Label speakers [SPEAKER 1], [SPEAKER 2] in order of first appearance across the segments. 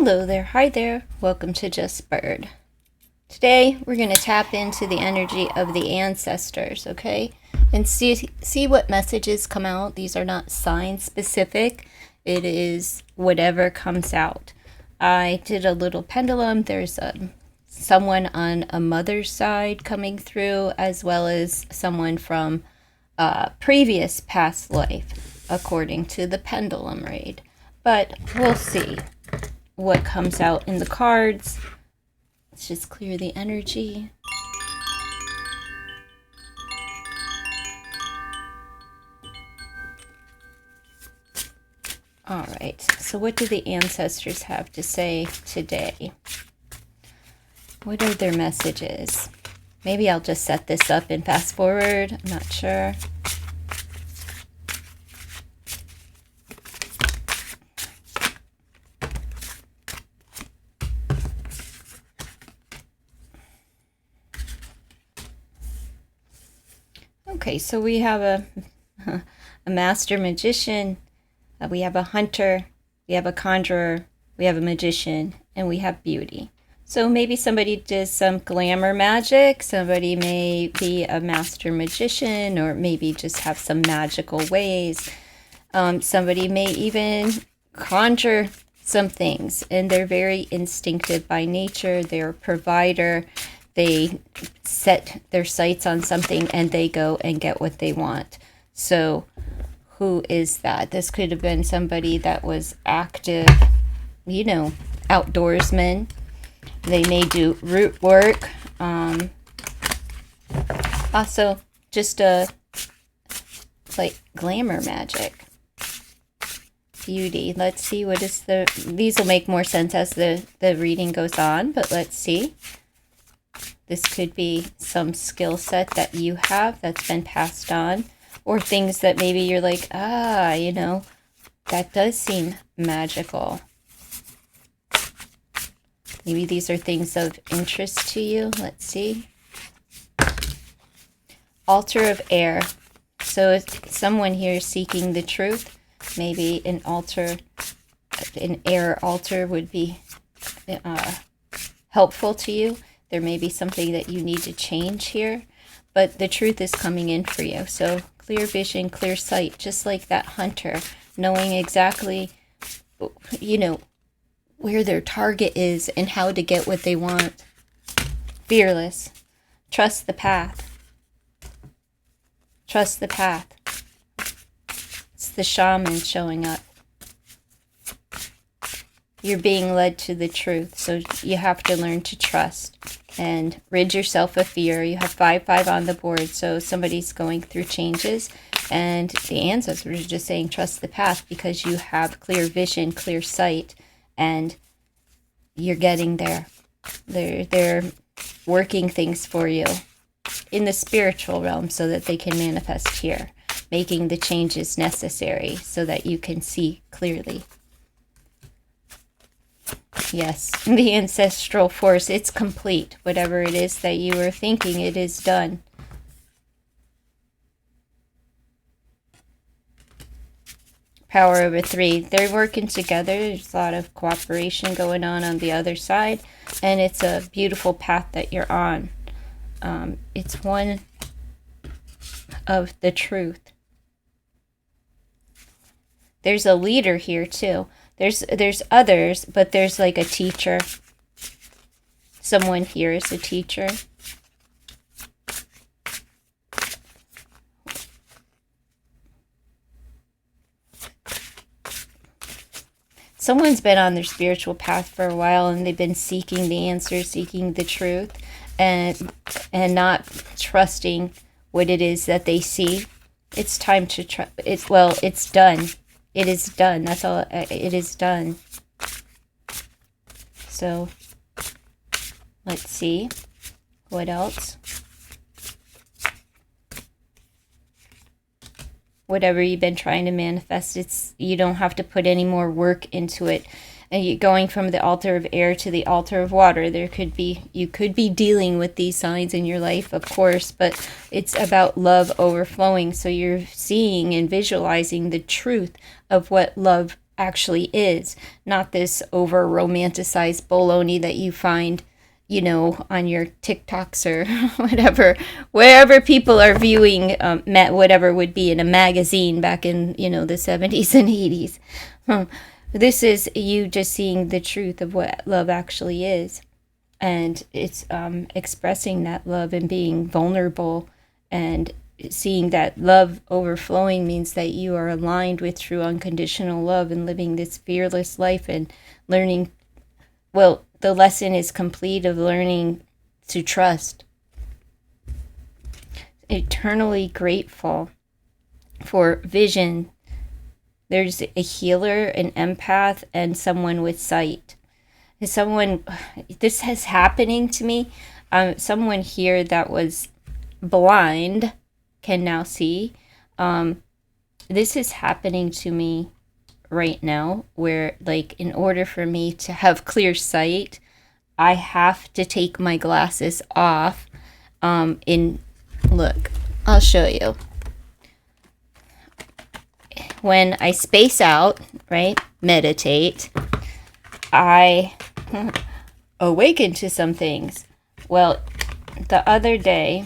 [SPEAKER 1] Hello there, hi there, welcome to Just Bird. Today we're going to tap into the energy of the ancestors, okay? And see what messages come out. These are not sign specific. It is whatever comes out. I did a little pendulum. There's someone on a mother's side coming through, as well as someone from previous past life, according to the pendulum read. But we'll see what comes out in the cards. Let's just clear the energy. All right, so what do the ancestors have to say today? What are their messages? Maybe I'll just set this up and fast forward. I'm not sure. Okay, so we have a master magician, we have a hunter, we have a conjurer, we have a magician, and we have beauty. So maybe somebody does some glamour magic, somebody may be a master magician, or maybe just have some magical ways. Somebody may even conjure some things, and they're very instinctive by nature. They're a provider. They set their sights on something and they go and get what they want. So who is that? This could have been somebody that was active, outdoorsmen. They may do root work. Also, just like glamour magic. Beauty. Let's see what is these will make more sense as the reading goes on, but let's see. This could be some skill set that you have that's been passed on, or things that maybe you're like, that does seem magical. Maybe these are things of interest to you. Let's see. Altar of air. So if someone here is seeking the truth, maybe an air altar would be helpful to you. There may be something that you need to change here, but the truth is coming in for you. So clear vision, clear sight, just like that hunter, knowing exactly, where their target is and how to get what they want. Fearless. Trust the path. Trust the path. It's the shaman showing up. You're being led to the truth, so you have to learn to trust and rid yourself of fear. You have 5/5 on the board, so somebody's going through changes, and the ancestors are just saying trust the path because you have clear vision, clear sight, and you're getting there. They're working things for you in the spiritual realm so that they can manifest here, making the changes necessary so that you can see clearly. Yes, the ancestral force, it's complete. Whatever it is that you were thinking, it is done. Power over 3. They're working together. There's a lot of cooperation going on the other side. And it's a beautiful path that you're on. It's one of the truth. There's a leader here too. There's others, but there's like a teacher. Someone here is a teacher. Someone's been on their spiritual path for a while and they've been seeking the answers, seeking the truth, and not trusting what it is that they see. It's time to trust. It's done. It is done. That's all. It is done. So, let's see. What else? Whatever you've been trying to manifest, you don't have to put any more work into it. And you're going from the altar of air to the altar of water. You could be dealing with these signs in your life, of course, but it's about love overflowing. So you're seeing and visualizing the truth of what love actually is, not this over romanticized baloney that you find, you know, on your TikToks or whatever, wherever people are viewing whatever would be in a magazine back in, you know, the 70s and 80s. This is you just seeing the truth of what love actually is. And it's expressing that love and being vulnerable and seeing that love overflowing means that you are aligned with true unconditional love and living this fearless life and learning, well, the lesson is complete of learning to trust. Eternally grateful for vision. There's a healer, an empath, and someone with sight. Someone, this is happening to me. Someone here that was blind can now see. This is happening to me right now, where like in order for me to have clear sight, I have to take my glasses off. Look, I'll show you. When I space out, right, meditate, I awaken to some things. Well, the other day,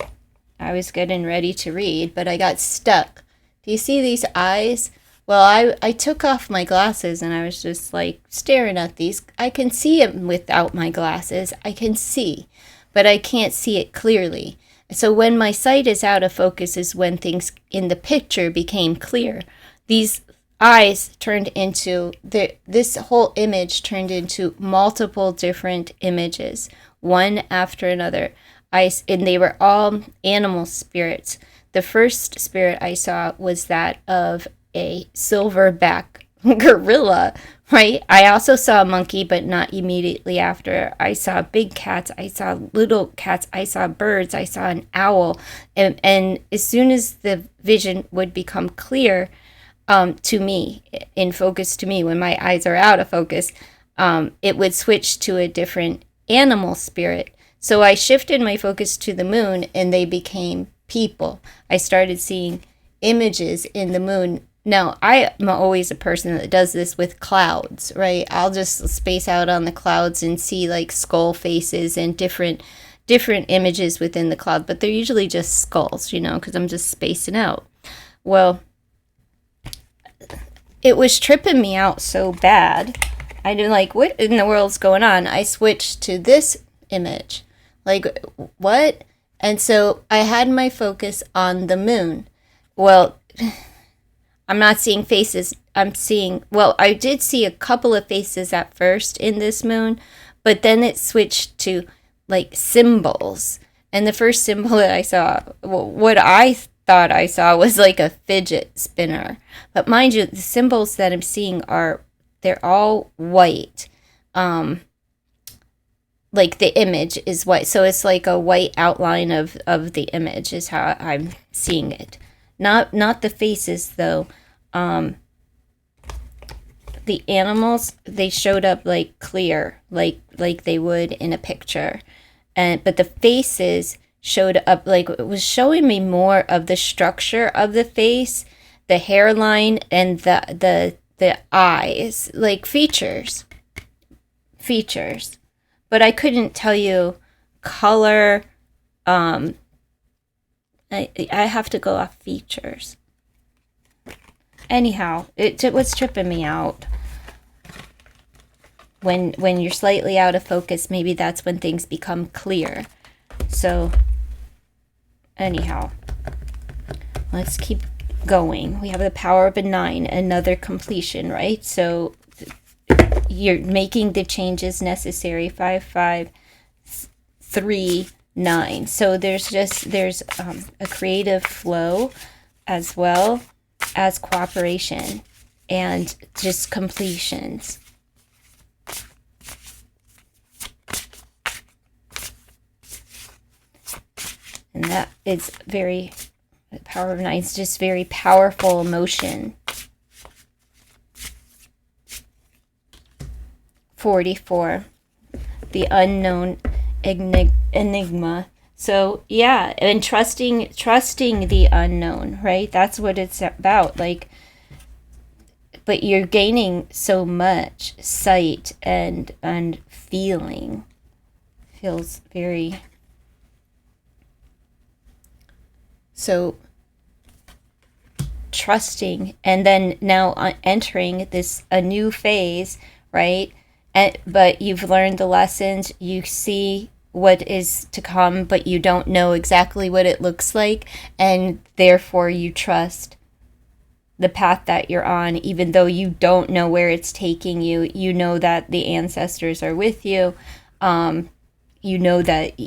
[SPEAKER 1] I was getting ready to read, but I got stuck. Do you see these eyes? Well, I took off my glasses and I was just like staring at these. I can see it without my glasses. I can see, but I can't see it clearly. So when my sight is out of focus is when things in the picture became clear. These eyes turned into, this whole image turned into multiple different images, one after another. And they were all animal spirits. The first spirit I saw was that of a silverback gorilla, right? I also saw a monkey, but not immediately after. I saw big cats. I saw little cats. I saw birds. I saw an owl. And as soon as the vision would become clear to me, in focus to me, when my eyes are out of focus, it would switch to a different animal spirit. So I shifted my focus to the moon and they became people. I started seeing images in the moon. Now, I am always a person that does this with clouds, right? I'll just space out on the clouds and see like skull faces and different images within the cloud, but they're usually just skulls, you know, because I'm just spacing out. Well, it was tripping me out so bad. I didn't like, what in the world's going on? I switched to this image. Like, what? And so I had my focus on the moon. Well, I'm not seeing faces. I'm seeing, well, I did see a couple of faces at first in this moon, but then it switched to like symbols. And the first symbol that I saw, well, what I thought I saw was like a fidget spinner. But mind you, the symbols that I'm seeing they're all white. Like the image is white. So it's like a white outline of the image is how I'm seeing it. Not the faces though. The animals, they showed up like clear, like they would in a picture. But the faces showed up like it was showing me more of the structure of the face, the hairline, and the eyes, like features. But I couldn't tell you color. I have to go off features. Anyhow, it was tripping me out. When you're slightly out of focus, maybe that's when things become clear. So, anyhow, let's keep going. We have the power of a 9, another completion, right? So you're making the changes necessary. 5, 5, 3, 9. So there's a creative flow as well as cooperation and just completions. And that is the power of 9 is just very powerful emotion. 44, the unknown enigma. So yeah, and trusting the unknown, right? That's what it's about. Like but you're gaining so much sight and feeling. Feels very so trusting, and then now entering this a new phase, right? But you've learned the lessons, you see what is to come, but you don't know exactly what it looks like, and therefore you trust the path that you're on, even though you don't know where it's taking you. You know that the ancestors are with you. You know that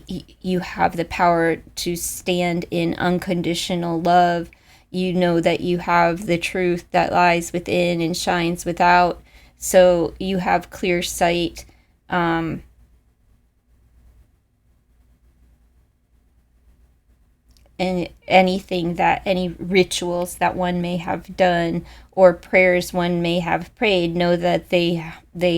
[SPEAKER 1] you have the power to stand in unconditional love. You know that you have the truth that lies within and shines without. So you have clear sight. And any rituals that one may have done or prayers one may have prayed, know that they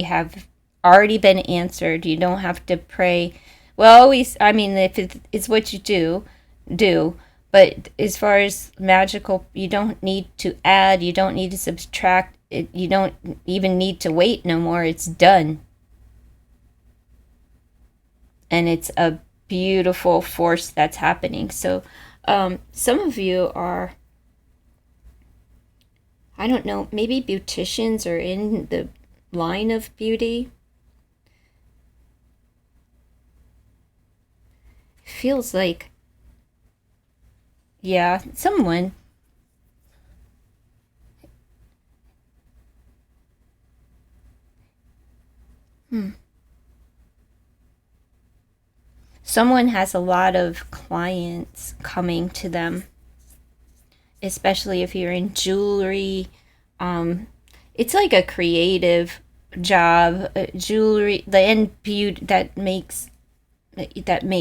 [SPEAKER 1] have already been answered. You don't have to pray. Well, always, I mean, if it's what you do. But as far as magical, you don't need to add, you don't need to subtract, you don't even need to wait no more. It's done. And it's a beautiful force that's happening. So some of you are, I don't know, maybe beauticians or in the line of beauty. Feels like, yeah, someone. Someone has a lot of clients coming to them, especially if you're in jewelry. It's like a creative job, jewelry, the end beauty that makes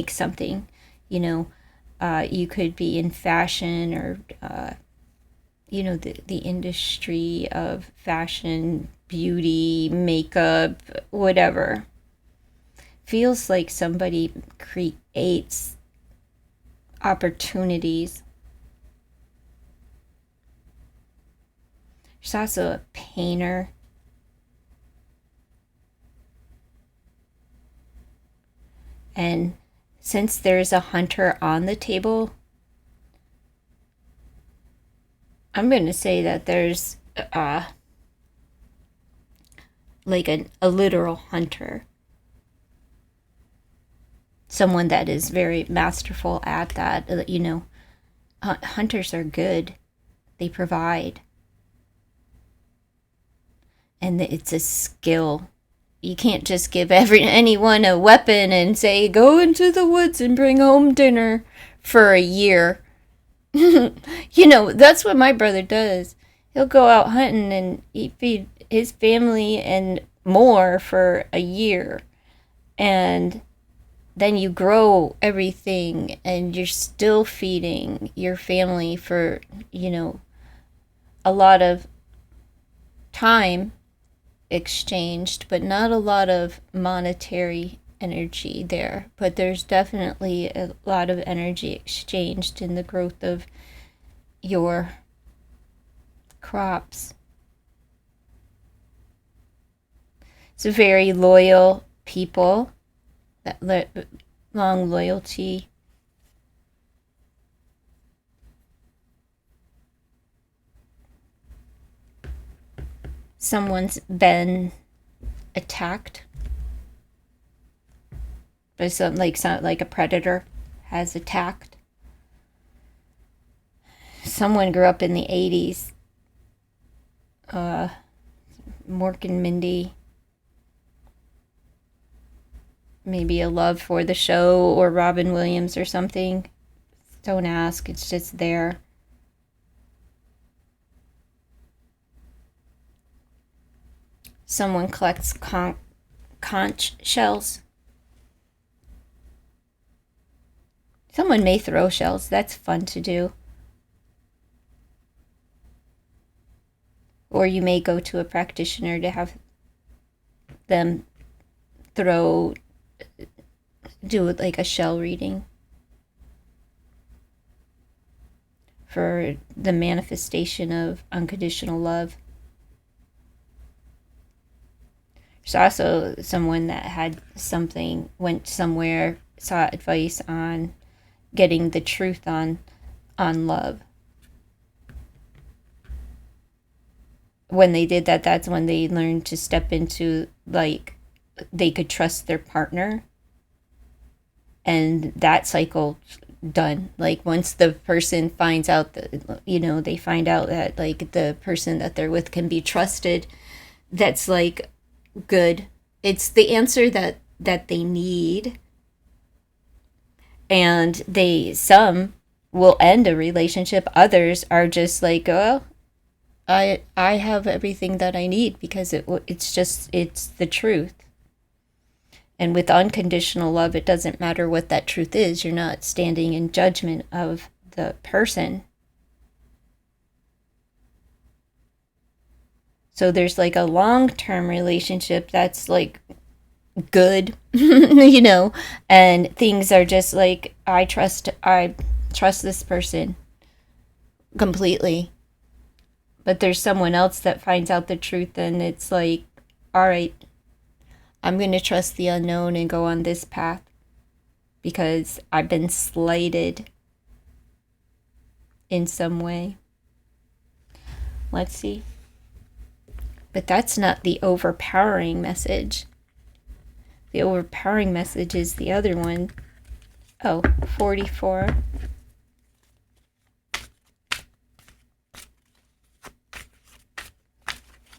[SPEAKER 1] something. You know, you could be in fashion or the industry of fashion, beauty, makeup, whatever. Feels like somebody creates opportunities. There's also a painter. And since there's a hunter on the table, I'm going to say that there's like a literal hunter. Someone that is very masterful at that. Hunters are good. They provide. And it's a skill. You can't just give anyone a weapon and say, go into the woods and bring home dinner for a year. That's what my brother does. He'll go out hunting and feed his family and more for a year. And then you grow everything and you're still feeding your family for, a lot of time exchanged, but not a lot of monetary energy there. But there's definitely a lot of energy exchanged in the growth of your crops. It's a very loyal people, that long loyalty. Someone's been attacked by like a predator has attacked. Someone grew up in the 80s. Mork and Mindy. Maybe a love for the show or Robin Williams or something. Don't ask, it's just there. Someone collects conch shells. Someone may throw shells. That's fun to do. Or you may go to a practitioner to have them do like a shell reading for the manifestation of unconditional love. There's also someone that had something, went somewhere, sought advice on getting the truth on love. When they did that, that's when they learned to step into, like, they could trust their partner, and that cycle done. Like, once the person finds out that, they find out that, like, the person that they're with can be trusted, that's like good. It's the answer that they need. And some will end a relationship, others are just like, oh, I have everything that I need, because it's the truth. And with unconditional love, it doesn't matter what that truth is. You're not standing in judgment of the person. So there's like a long-term relationship that's like good, and things are just like, I trust this person completely. But there's someone else that finds out the truth, and it's like, all right, I'm going to trust the unknown and go on this path because I've been slighted in some way. Let's see. But that's not the overpowering message. The overpowering message is the other one. Oh, 44.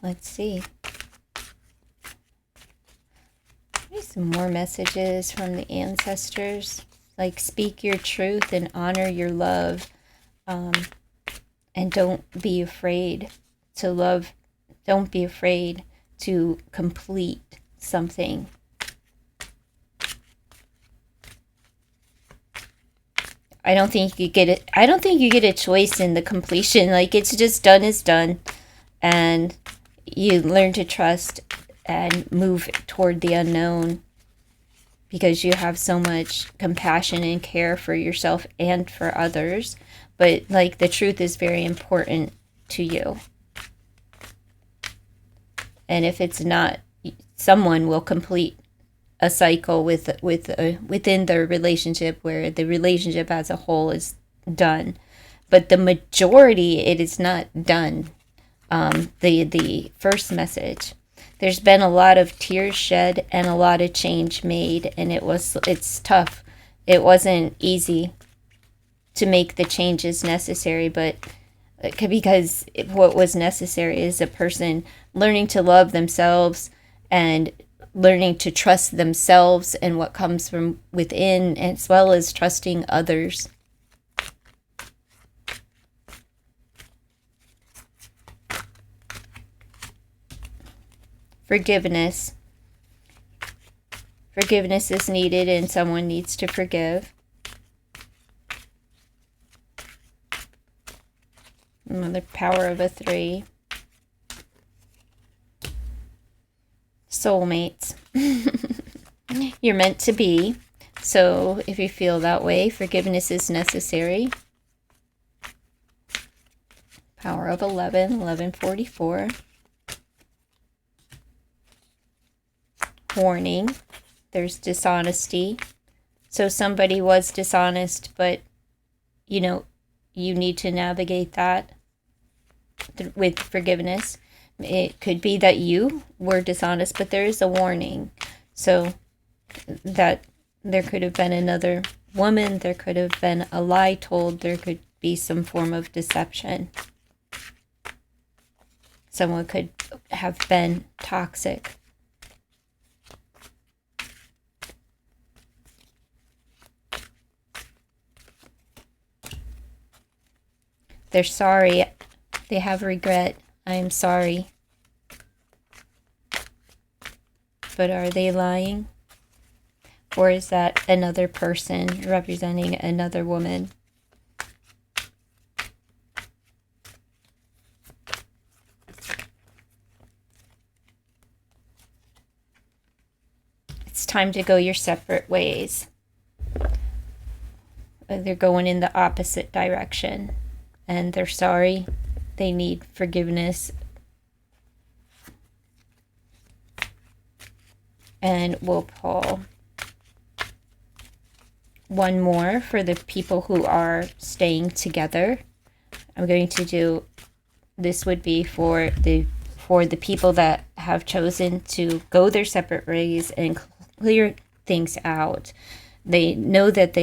[SPEAKER 1] Let's see. Maybe some more messages from the ancestors. Like, speak your truth and honor your love. And don't be afraid to love. Don't be afraid to complete something. I don't think you get it. I don't think you get a choice in the completion. Like, it's just done is done. And you learn to trust and move toward the unknown, because you have so much compassion and care for yourself and for others. But, like, the truth is very important to you. And if it's not, someone will complete a cycle within the relationship where the relationship as a whole is done. But the majority, it is not done. The first message, there's been a lot of tears shed and a lot of change made, and it's tough. It wasn't easy to make the changes necessary, but because what was necessary is a person learning to love themselves and learning to trust themselves and what comes from within, as well as trusting others. Forgiveness. Forgiveness is needed, and someone needs to forgive. Another power of a 3. Soulmates. You're meant to be. So if you feel that way, forgiveness is necessary. Power of 11, 1144. Warning. There's dishonesty. So somebody was dishonest, but you need to navigate that with forgiveness. It could be that you were dishonest, but there is a warning. So that there could have been another woman, there could have been a lie told, there could be some form of deception. Someone could have been toxic. They're sorry. They have regret. I am sorry. But are they lying? Or is that another person representing another woman? It's time to go your separate ways. They're going in the opposite direction. And they're sorry. They need forgiveness. And we'll pull one more for the people who are staying together. I'm going to do, this would be for the people that have chosen to go their separate ways and clear things out. They know that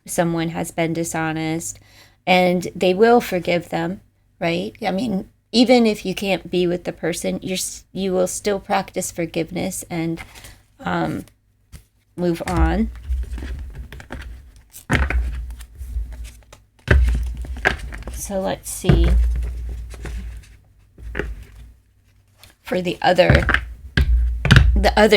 [SPEAKER 1] someone has been dishonest, and they will forgive them, right? I mean, even if you can't be with the person, you will still practice forgiveness and move on. So let's see. For the other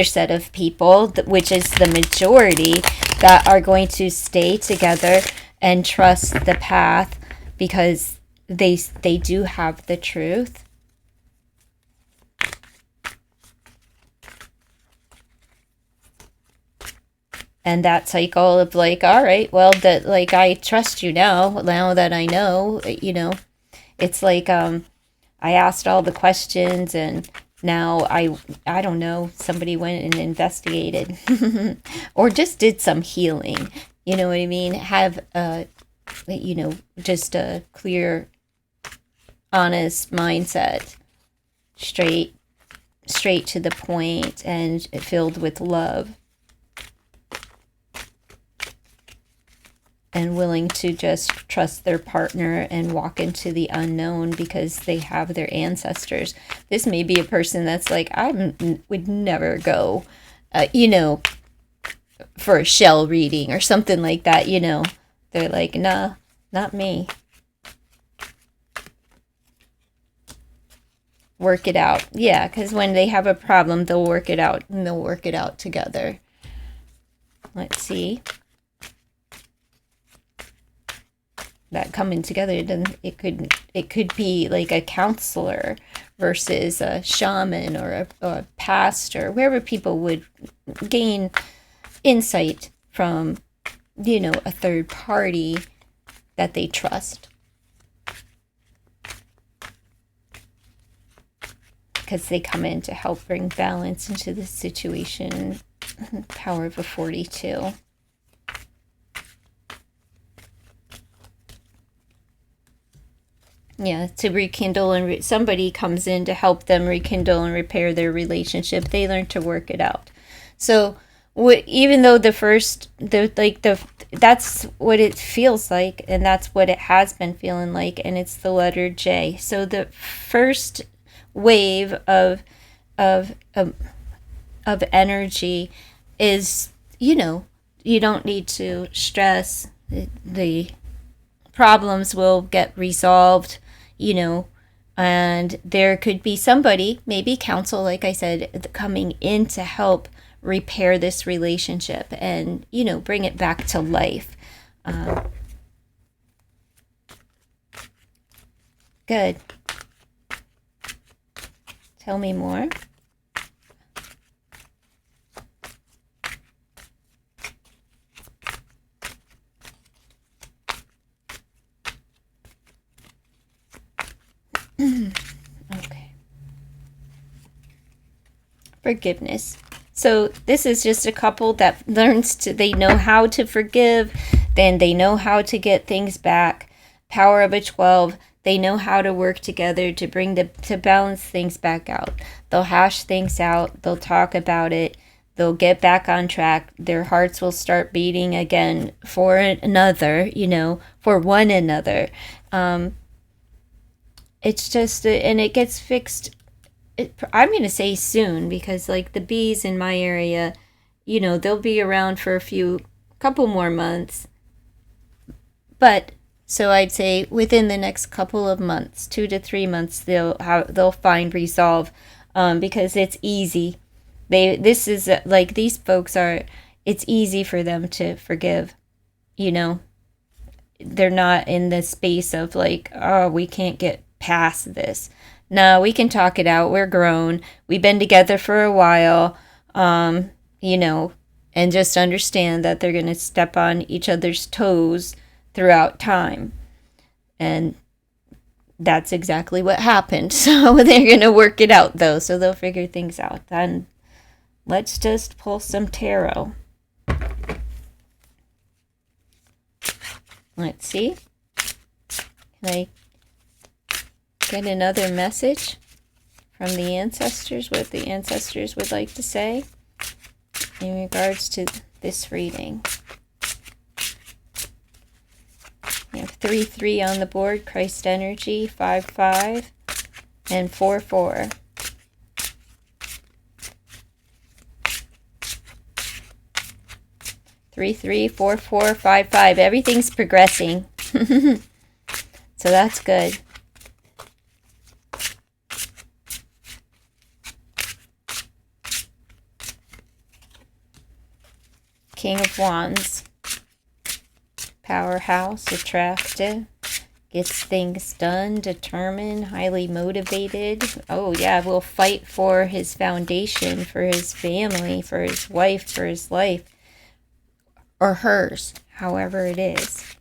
[SPEAKER 1] set of people, which is the majority, that are going to stay together and trust the path because they do have the truth. And that cycle of like, all right, well, that, like, I trust you now that I know, it's like, I asked all the questions, and now I don't know, somebody went and investigated or just did some healing, you know what I mean? Have, just a clear, honest mindset, straight to the point, and filled with love. And willing to just trust their partner and walk into the unknown because they have their ancestors. This may be a person that's like, I would never go, for a shell reading or something like that, They're like, nah, not me. Work it out. Yeah, because when they have a problem, they'll work it out, and they'll work it out together. Let's see. That coming together, it could be like a counselor versus a shaman or a pastor, wherever people would gain insight from, a third party that they trust. Because they come in to help bring balance into the situation. Power of a 42. Yeah, to rekindle, and somebody comes in to help them rekindle and repair their relationship. They learn to work it out. So even though that's what it feels like, and that's what it has been feeling like, and it's the letter J. So the first wave of energy is, you don't need to stress. The problems will get resolved, and there could be somebody, maybe counsel, like I said, coming in to help repair this relationship and, bring it back to life. Good. Tell me more. Okay. Forgiveness. So this is just a couple that they know how to forgive, then they know how to get things back. Power of a 12, they know how to work together to balance things back out. They'll hash things out, they'll talk about it, they'll get back on track. Their hearts will start beating again for another, for one another. It's just, and it gets fixed. I'm going to say soon, because like the bees in my area, they'll be around for a couple more months. But so I'd say within the next couple of months, 2 to 3 months, they'll find resolve, because it's easy. This is like, these folks it's easy for them to forgive, They're not in the space of like, oh, we can't get past this. No, we can talk it out. We're grown. We've been together for a while, and just understand that they're going to step on each other's toes throughout time. And that's exactly what happened. So they're going to work it out, though. So they'll figure things out. And let's just pull some tarot. Let's see. Can I get another message from the ancestors, what the ancestors would like to say in regards to this reading? We have 3-3 on the board, Christ energy, 5-5, and 4-4. Three, 4, 4, 5, 5. Everything's progressing. So that's good. King of Wands. Powerhouse, attractive. Gets things done, determined, highly motivated. Oh yeah, will fight for his foundation, for his family, for his wife, for his life. Or hers, however it is.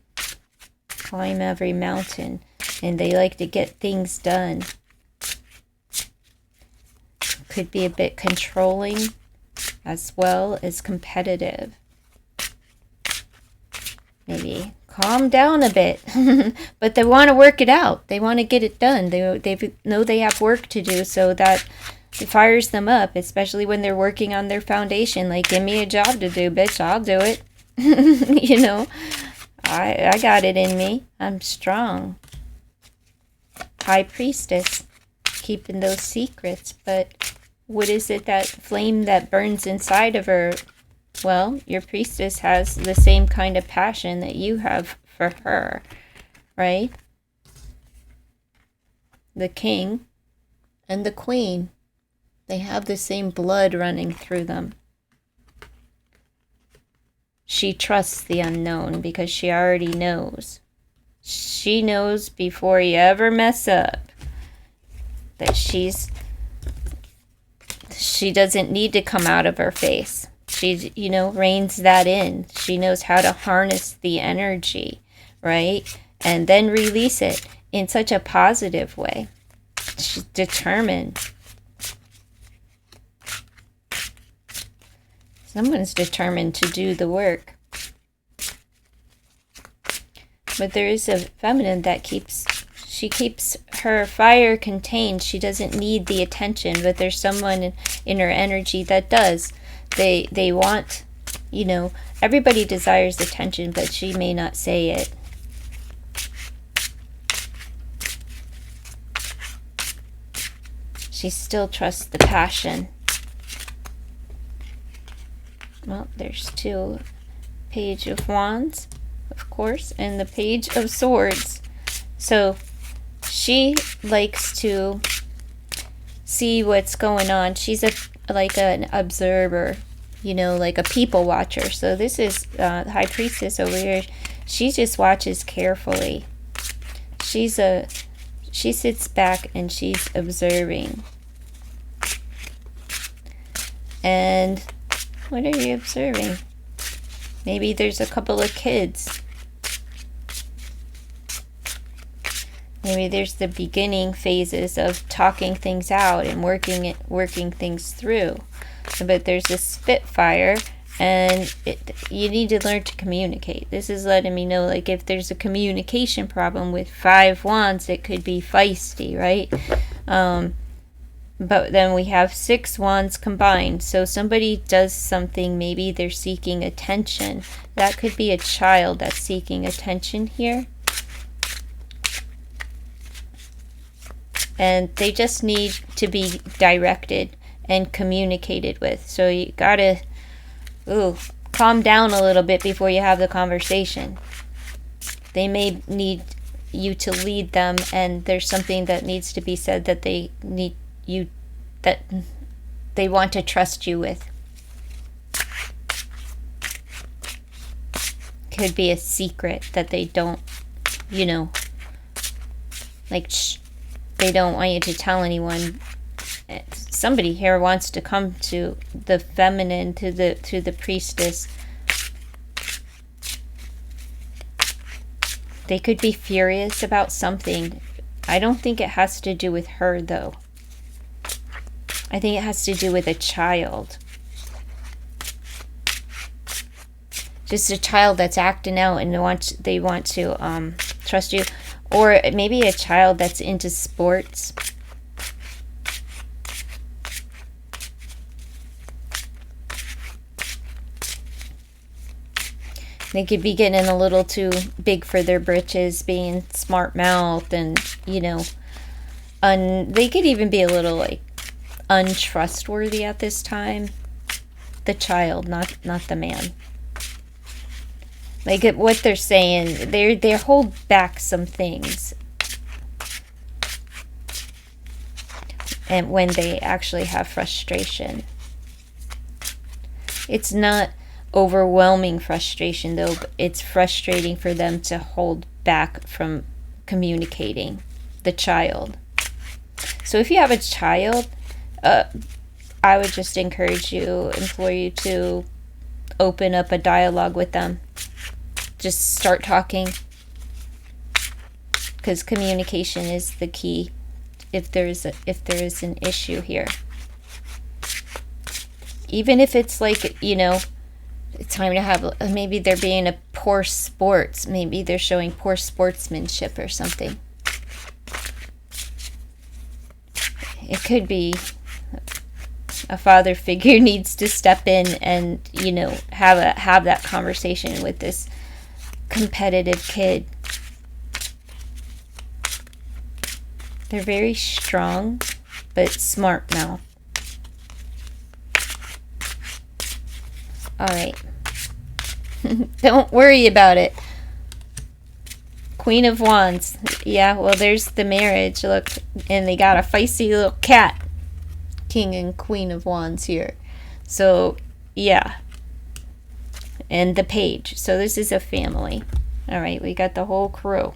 [SPEAKER 1] Climb every mountain, and they like to get things done. Could be a bit controlling as well as competitive. Maybe calm down a bit, but they want to work it out. They want to get it done. They know they have work to do, so that it fires them up, especially when they're working on their foundation. Like, give me a job to do, bitch, I'll do it. You know, I got it in me. I'm strong. High Priestess, keeping those secrets. But what is it, that flame that burns inside of her? Well, your priestess has the same kind of passion that you have for her, right? The king and the queen, they have the same blood running through them. She trusts the unknown because she already knows. She knows before you ever mess up that she doesn't need to come out of her face. She, reins that in. She knows how to harness the energy, right? And then release it in such a positive way. She's determined. Someone's determined to do the work. But there is a feminine that keeps her fire contained. She doesn't need the attention, but there's someone in her energy that does. They want, everybody desires attention, but she may not say it. She still trusts the passion. Well, there's two. Page of Wands, of course, and the Page of Swords. So she likes to see what's going on. She's like an observer, like a people watcher. So this is High Priestess over here. She just watches carefully. She sits back and she's observing. And what are you observing? Maybe there's a couple of kids. Maybe there's the beginning phases of talking things out and working things through. But there's a spitfire, and you need to learn to communicate. This is letting me know, like, if there's a communication problem with 5 wands, it could be feisty, right? But then we have 6 wands combined. So somebody does something, maybe they're seeking attention. That could be a child that's seeking attention here. And they just need to be directed and communicated with. So you gotta calm down a little bit before you have the conversation. They may need you to lead them, and there's something that needs to be said that they need you, that they want to trust you with. Could be a secret that they don't, like, they don't want you to tell anyone. Somebody here wants to come to the feminine, to the priestess. They could be furious about something. I don't think it has to do with her, though. I think it has to do with a child. just a child that's acting out and they want to trust you. Or maybe a child that's into sports. They could be getting a little too big for their britches, being smart mouthed, and they could even be a little like untrustworthy at this time. The child, not the man. Like what they're saying, they hold back some things, and when they actually have frustration, it's not overwhelming frustration though, but it's frustrating for them to hold back from communicating. The child. So if you have a child, I would just implore you to open up a dialogue with them. Just start talking, because communication is the key if there is an issue here. Even if it's like, it's time to have, maybe they're being a poor sports, maybe they're showing poor sportsmanship or something. It could be a father figure needs to step in and, have that conversation with this competitive kid. They're very strong, but smart mouth. All right. Don't worry about it. Queen of Wands. Yeah, well, there's the marriage. Look, and they got a feisty little cat. King and Queen of Wands here. So, yeah. And the page. So this is a family. All right, we got the whole crew.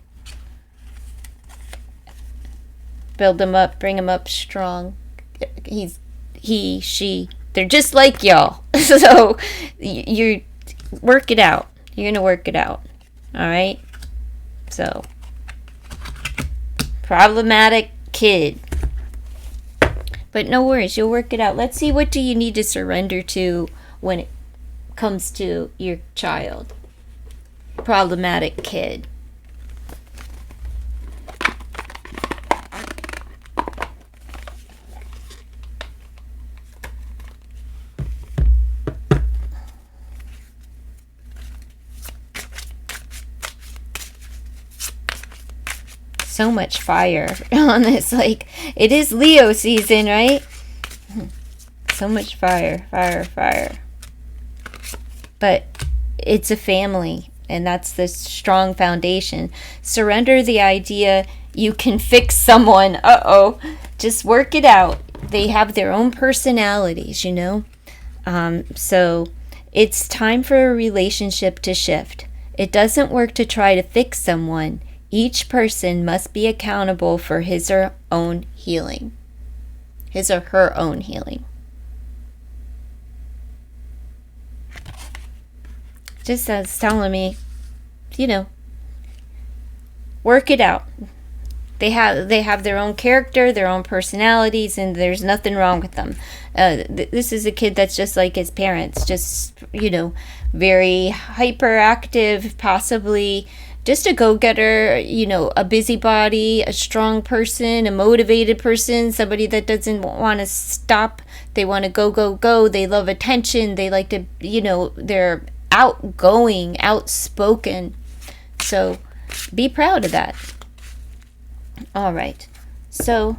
[SPEAKER 1] Build them up, bring them up strong. She. They're just like y'all. So you work it out. You're going to work it out. All right? So, problematic kid. But no worries, you'll work it out. Let's see, what do you need to surrender to when it comes to your child? Problematic kid. So much fire on this. Like, it is Leo season, right? So much fire. But it's a family, and that's the strong foundation. Surrender the idea you can fix someone. Just work it out. They have their own personalities, so it's time for a relationship to shift. It doesn't work to try to fix someone. Each person must be accountable for his or her own healing. Just as telling me, work it out. They have their own character, their own personalities, and there's nothing wrong with them. This is a kid that's just like his parents, just, very hyperactive, possibly just a go-getter, a busybody, a strong person, a motivated person, somebody that doesn't want to stop. They want to go, go, go. They love attention. They like to, they're outgoing, outspoken. So be proud of that. All right. So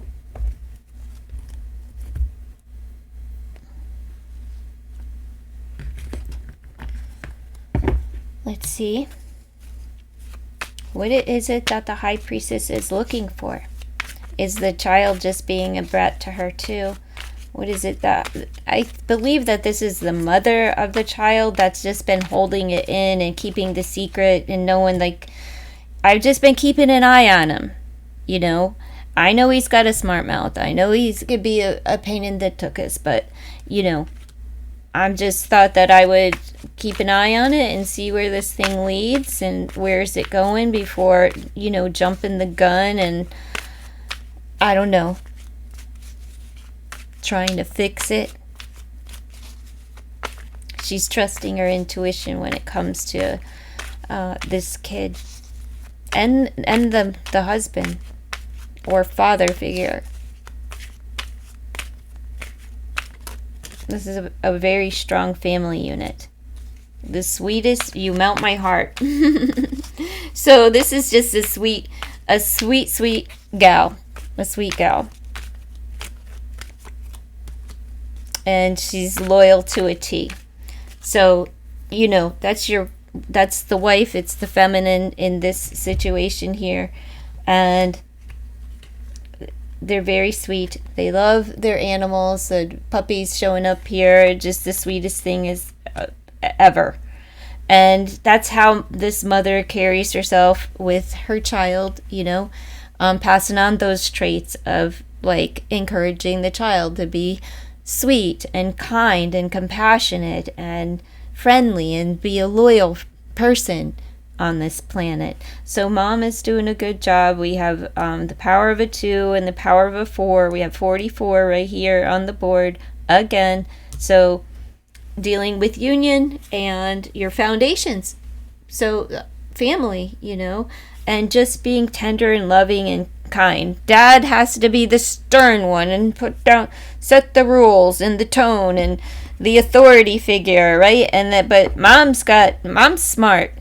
[SPEAKER 1] let's see. What is it that the High Priestess is looking for? Is the child just being a brat to her too? What is it that... I believe that this is the mother of the child that's just been holding it in and keeping the secret, and no one, I've just been keeping an eye on him, I know he's got a smart mouth. I know he's could be a pain in the tuchus, but, I'm just thought that I would keep an eye on it and see where this thing leads and where's it going before, jumping the gun and, I don't know, trying to fix it. She's trusting her intuition when it comes to this kid and the husband or father figure. This is a very strong family unit. The sweetest, you melt my heart. So this is just a sweet gal. A sweet gal. And she's loyal to a T. So, you know, that's the wife. It's the feminine in this situation here. And they're very sweet. They love their animals. The puppies showing up here, just the sweetest thing is ever. And that's how this mother carries herself with her child, you know, passing on those traits of like encouraging the child to be sweet and kind and compassionate and friendly and be a loyal person on this planet. So mom is doing a good job. We have the power of a 2 and the power of a 4. We have 44 right here on the board again. So dealing with union and your foundations. So family, you know, and just being tender and loving and kind. Dad has to be the stern one and set the rules and the tone and the authority figure, right? But mom's smart.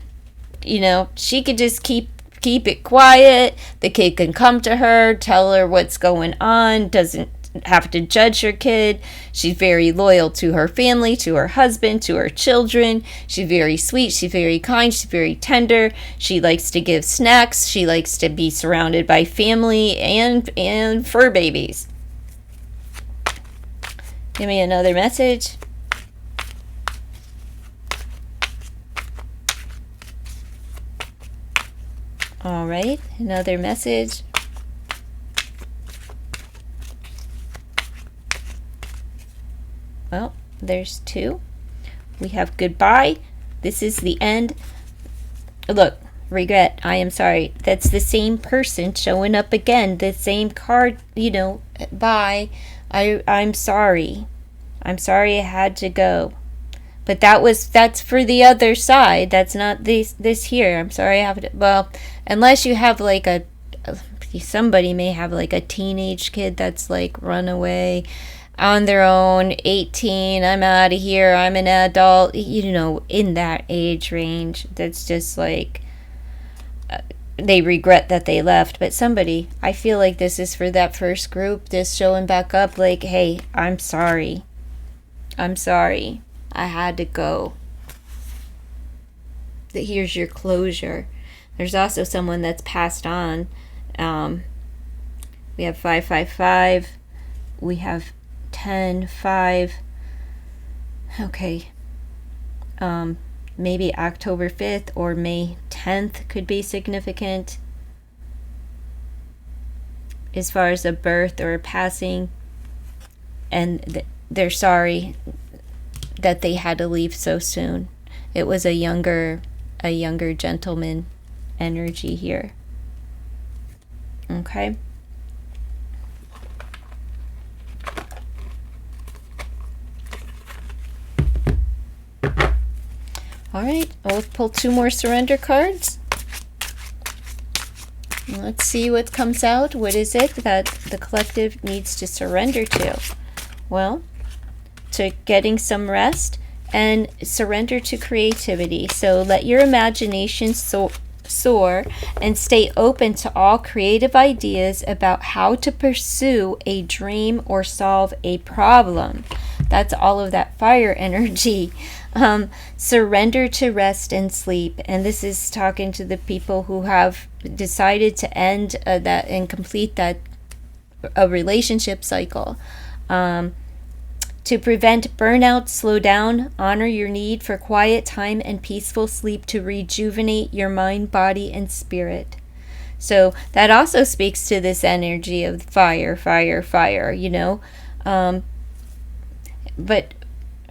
[SPEAKER 1] You know, she could just keep it quiet. The kid can come to her, tell her what's going on, doesn't have to judge her kid. She's very loyal to her family, to her husband, to her children. She's very sweet, she's very kind, she's very tender. She likes to give snacks. She likes to be surrounded by family and fur babies. Give me another message. All right, another message. Well, there's 2. We have goodbye. This is the end. Look, regret. I am sorry. That's the same person showing up again. The same card, you know, bye. I'm sorry. I'm sorry I had to go. But that's for the other side. That's not this here. I'm sorry I have to. Well, unless you have like somebody may have like a teenage kid that's like run away on their own, 18, I'm out of here, I'm an adult, you know, in that age range. That's just like they regret that they left. But somebody, I feel like this is for that first group, just showing back up like, hey, I'm sorry, I had to go. Here's your closure. There's also someone that's passed on. We have 555. We have 10, 5. Okay. Maybe October 5th or May 10th could be significant as far as a birth or a passing. And they're sorry that they had to leave so soon. It was a younger gentleman energy here. Okay. All right, I'll pull 2 more surrender cards. Let's see what comes out. What is it that the collective needs to surrender to? Well, to getting some rest and surrender to creativity. So let your imagination soar and stay open to all creative ideas about how to pursue a dream or solve a problem. That's all of that fire energy. Surrender to rest and sleep. And this is talking to the people who have decided to end that and complete that a relationship cycle. To prevent burnout, slow down, honor your need for quiet time and peaceful sleep to rejuvenate your mind, body, and spirit. So that also speaks to this energy of fire, you know. But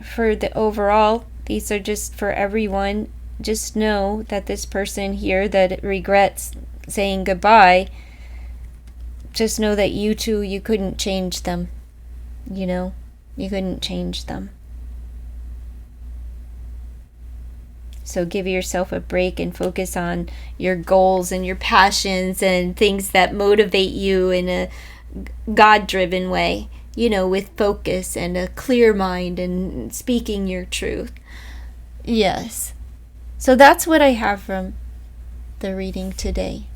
[SPEAKER 1] for the overall, these are just for everyone. Just know that this person here that regrets saying goodbye, just know that you couldn't change them, you know. You couldn't change them. So give yourself a break and focus on your goals and your passions and things that motivate you in a God-driven way, with focus and a clear mind and speaking your truth. Yes. So that's what I have from the reading today.